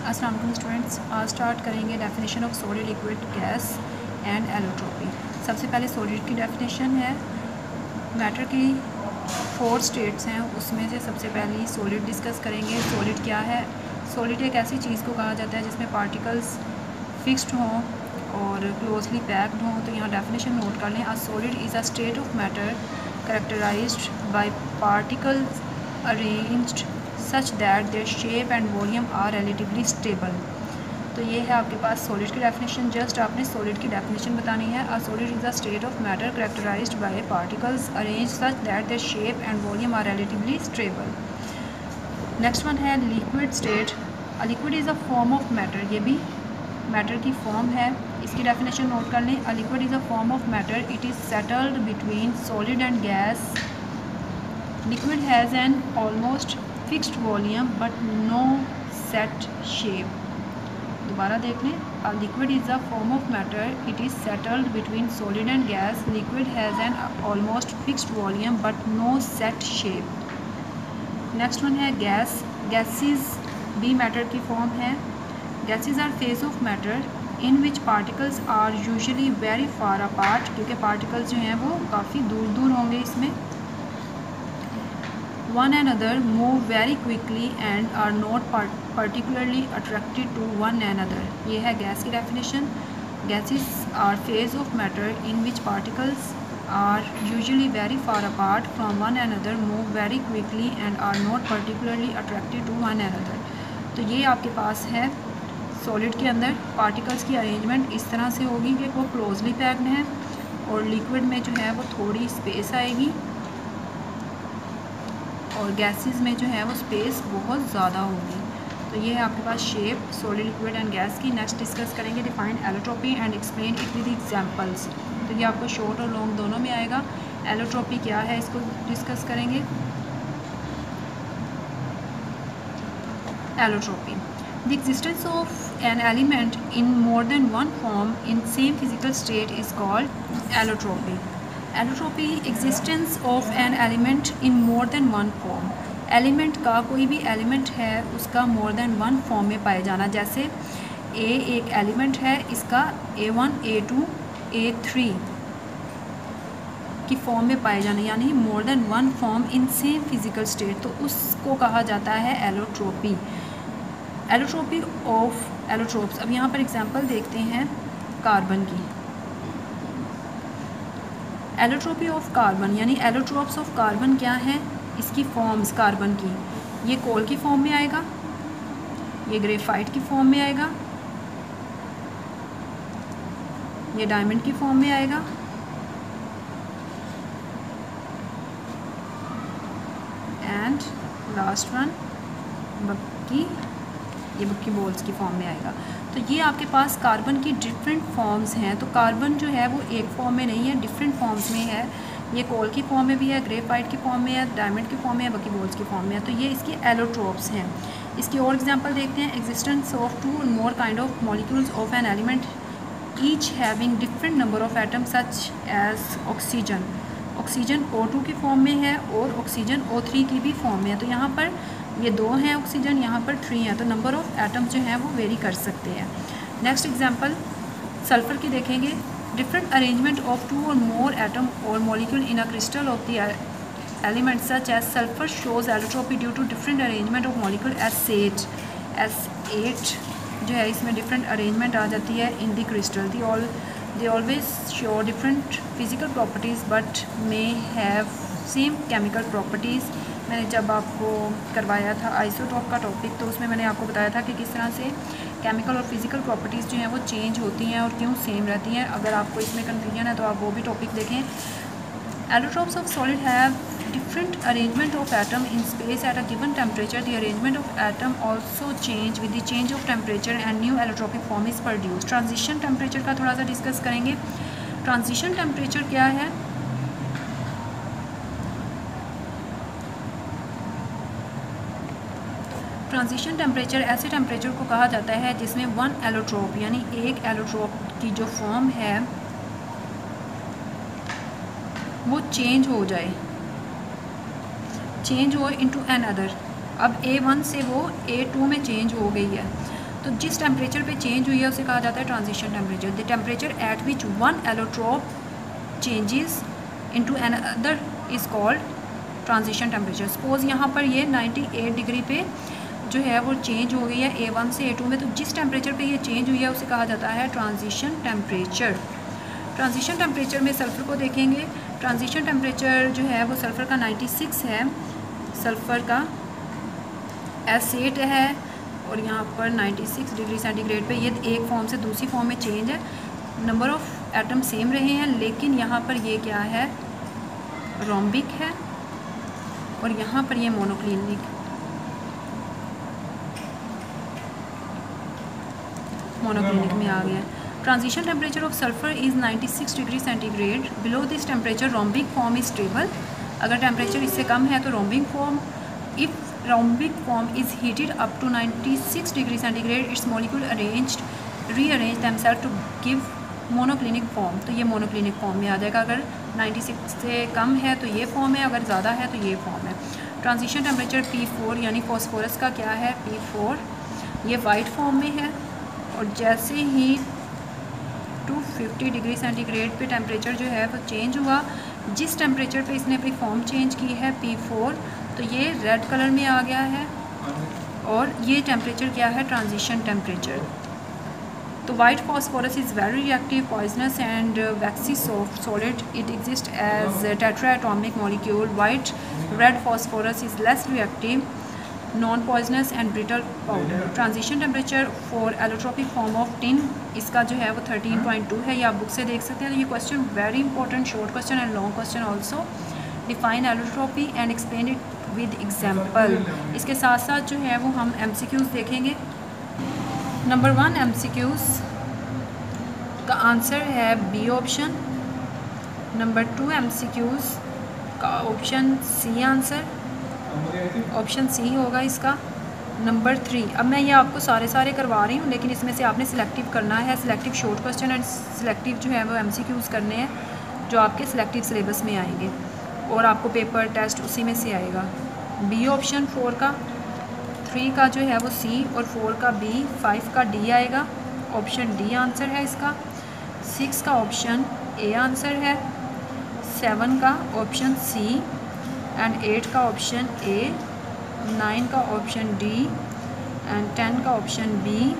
अस्सलाम वालेकुम स्टूडेंट्स, आज स्टार्ट करेंगे definition of solid liquid gas and allotropy. सबसे पहले सॉलिड की डेफिनेशन है। मैटर की 4 स्टेट्स हैं, उसमें से सबसे पहले सॉलिड डिस्कस करेंगे। सॉलिड क्या है? सॉलिड एक ऐसी चीज़ को कहा जाता है जिसमें पार्टिकल्स फिक्स्ड हों और क्लोजली पैक्ड हों। तो यहाँ डेफिनेशन नोट कर लें। A solid is a state of matter characterised by particles arranged such that their shape and volume are relatively stable. तो ये है आपके पास सॉलिड की डेफिनेशन। जस्ट आपने सॉलिड की डेफिनेशन बतानी है। A solid is a state of matter characterised by particles arranged such that their shape and volume are relatively stable. Next one है liquid state. A liquid is a form of matter. ये भी matter की form है। इसकी definition note कर लें। अ liquid is a form of matter, it is settled between solid and gas. Liquid has an almost fixed volume but no set shape. दोबारा देख लें। A liquid is a form of matter. It is settled between solid and gas. Liquid has an almost fixed volume but no set shape. Next one है gas. Gases भी matter की form है। Gases are phase of matter in which particles are usually very far apart, क्योंकि particles जो हैं वो काफ़ी दूर दूर होंगे इसमें। one another move very quickly and are not particularly attracted to one another. ये है गैस की definition. Gases are phase of matter in which particles are usually very far apart from one another, move very quickly and are not particularly attracted to one another. तो ये आपके पास है solid के अंदर particles की arrangement इस तरह से होगी कि वो क्लोजली पैक्ड हैं और लिक्विड में जो है वो थोड़ी स्पेस आएगी और गैसेस में जो है वो स्पेस बहुत ज़्यादा होगी। तो ये है आपके पास shape solid liquid and gas की। नेक्स्ट डिस्कस करेंगे define allotropy and explain it with examples. तो ये आपको शॉर्ट और लॉन्ग दोनों में आएगा। एलोट्रोपी क्या है इसको डिस्कस करेंगे। Allotropy, the existence of an element in more than one form in same physical state is called allotropy. Allotropy existence of an element in more than one form. Element का कोई भी element है उसका more than one form में पाए जाना। जैसे ए एक एलिमेंट है, इसका A1 A2 A3 की फॉर्म में पाए जाना, यानी more than one form in same physical state, तो उसको कहा जाता है एलोट्रोपी। Allotropy of allotropes. अब यहाँ पर एग्जांपल देखते हैं कार्बन की। एलोट्रोपी ऑफ कार्बन यानी एलोट्रोप्स ऑफ कार्बन क्या है? इसकी फॉर्म्स कार्बन की, ये कोल की फॉर्म में आएगा, ये ग्रेफाइट की फॉर्म में आएगा, ये डायमंड की फॉर्म में आएगा, एंड लास्ट वन ये बक्की बॉल्स की फॉर्म में आएगा। तो ये आपके पास कार्बन की डिफरेंट फॉर्म्स हैं। तो कार्बन जो है वो एक फॉर्म में नहीं है, डिफरेंट फॉर्म्स में है। ये कोल की फॉर्म में भी है, ग्रेफाइट की फॉर्म में है, डायमंड की फॉर्म में है, बक्की बॉल्स की फॉर्म में है। तो ये इसकी एलोट्रोप्स हैं। इसकी और एग्जांपल देखते हैं। Existence of 2 or more kind of molecules of an element each having different number of atoms such as oxygen. Oxygen O2 की फॉर्म में है और ऑक्सीजन O3 की भी फॉर्म में है। तो यहाँ पर ये 2 हैं ऑक्सीजन, यहाँ पर 3 हैं, तो नंबर ऑफ़ एटम्स जो हैं वो वेरी कर सकते हैं। नेक्स्ट एग्जांपल सल्फ़र की देखेंगे। Different arrangement of 2 or more atom or molecule in a crystal of the element such as sulphur shows allotropy due to different arrangement of molecule S8 जो है इसमें डिफरेंट अरेंजमेंट आ जाती है in the crystal. They always show different physical properties but may have same chemical properties. मैंने जब आपको करवाया था आइसोटॉप का टॉपिक, तो उसमें मैंने आपको बताया था कि किस तरह से केमिकल और फिज़िकल प्रॉपर्टीज़ जो हैं वो चेंज होती हैं और क्यों सेम रहती हैं। अगर आपको इसमें कन्फ्यूजन है तो आप वो भी टॉपिक देखें। Allotropes of solid have different arrangement of atom in space at a given temperature. The arrangement of atom also change with the change of temperature and new allotropic form is produce. Transition temperature का थोड़ा सा discuss करेंगे। Transition temperature क्या है? Transition temperature ऐसे temperature को कहा जाता है जिसमें वन एलोट्रोप यानी एक एलोट्रोप की जो फॉर्म है वो चेंज हो इनटू एन अदर। अब A1 से वो A2 में चेंज हो गई है। तो जिस टेम्परेचर पे चेंज हुई है उसे कहा जाता है transition temperature. The temperature at which one allotrope changes into another is called transition temperature. Suppose यहाँ पर ये 98 डिग्री पे जो है वो चेंज हो गई है A1 से A2 में, तो जिस टेम्परेचर पे ये चेंज हुई है उसे कहा जाता है ट्रांजिशन टेम्परेचर। ट्रांजिशन टेम्परेचर में सल्फ़र को देखेंगे। ट्रांजिशन टेम्परेचर जो है वो सल्फ़र का 96 है, सल्फ़र का S8 है और यहाँ पर 96 डिग्री सेंटीग्रेड पे ये एक फॉर्म से दूसरी फॉर्म में चेंज है। नंबर ऑफ़ एटम सेम रहे हैं, लेकिन यहाँ पर ये क्या है, रोम्बिक है और यहाँ पर ये मोनोक्लिनिक में आ गया। Transition temperature of sulphur is 96 degree centigrade. Below this temperature rhombic form is stable. अगर टेम्परेचर इससे कम है तो rhombic form, if rhombic form is heated up to 96 degree centigrade its molecule rearrange themself to give monoclinic form. तो ये monoclinic form में आ जाएगा। अगर 96 से कम है तो ये फॉर्म है, अगर ज़्यादा है तो ये फॉर्म है। ट्रांजिशन टेम्परेचर P4 यानी फॉस्फोरस का क्या है, P4, ये वाइट फॉर्म में है और जैसे ही 250 डिग्री सेंटीग्रेड पे टेम्परेचर जो है वो चेंज हुआ, जिस टेम्परेचर पे इसने अपनी फॉर्म चेंज की है P4, तो ये रेड कलर में आ गया है और ये टेम्परेचर क्या है, ट्रांजिशन टेम्परेचर। तो white phosphorus is very reactive, poisonous and waxy solid. It exist as tetratomic molecule. White red phosphorus is less reactive, non poisonous and brittle powder. Transition temperature for allotropic form of tin, इसका जो है वो 13.2 है, ये आप book से देख सकते हैं। तो ये question very important, short question and long question also. Define allotropy and explain it with example. इसके साथ साथ जो है वो हम MCQs देखेंगे। नंबर 1 MCQs का आंसर है बी ऑप्शन। नंबर 2 MCQs का option C answer, option C होगा इसका। नंबर 3, अब मैं ये आपको सारे करवा रही हूँ, लेकिन इसमें से आपने सिलेक्टिव करना है। Selective short question and selective जो है वो MCQs करने हैं जो आपके सिलेक्टिव सिलेबस में आएंगे और आपको पेपर टेस्ट उसी में से आएगा। बी ऑप्शन 4 का, 3 का जो है वो सी और 4 का बी, 5 का डी आएगा, ऑप्शन डी आंसर है इसका। 6 का ऑप्शन ए आंसर है, 7 का ऑप्शन सी एंड 8 का ऑप्शन ए, 9 का ऑप्शन डी एंड 10 का ऑप्शन बी,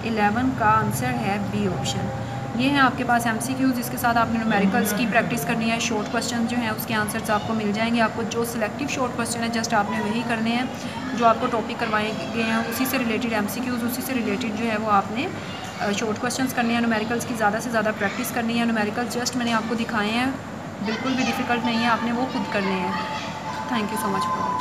11 का आंसर है बी ऑप्शन। ये है आपके पास MCQs। इसके साथ आपने न्यूमेरिकल्स की प्रैक्टिस करनी है। शॉर्ट क्वेश्चन जो हैं उसके आंसर्स आपको मिल जाएंगे। आपको जो सिलेक्टिव शॉर्ट क्वेश्चन है जस्ट आपने वही करने हैं, जो आपको टॉपिक करवाए गए हैं उसी से रिलेटेड MCQs, उसी से रिलेटेड जो है वो आपने शॉर्ट क्वेश्चंस करने हैं। न्यूमेरिकल्स की ज़्यादा से ज़्यादा प्रैक्टिस करनी है। न्यूमेरिकल्स जस्ट मैंने आपको दिखाए हैं, बिल्कुल भी डिफ़िकल्ट नहीं है, आपने वो खुद करने हैं। Thank you so much for watching.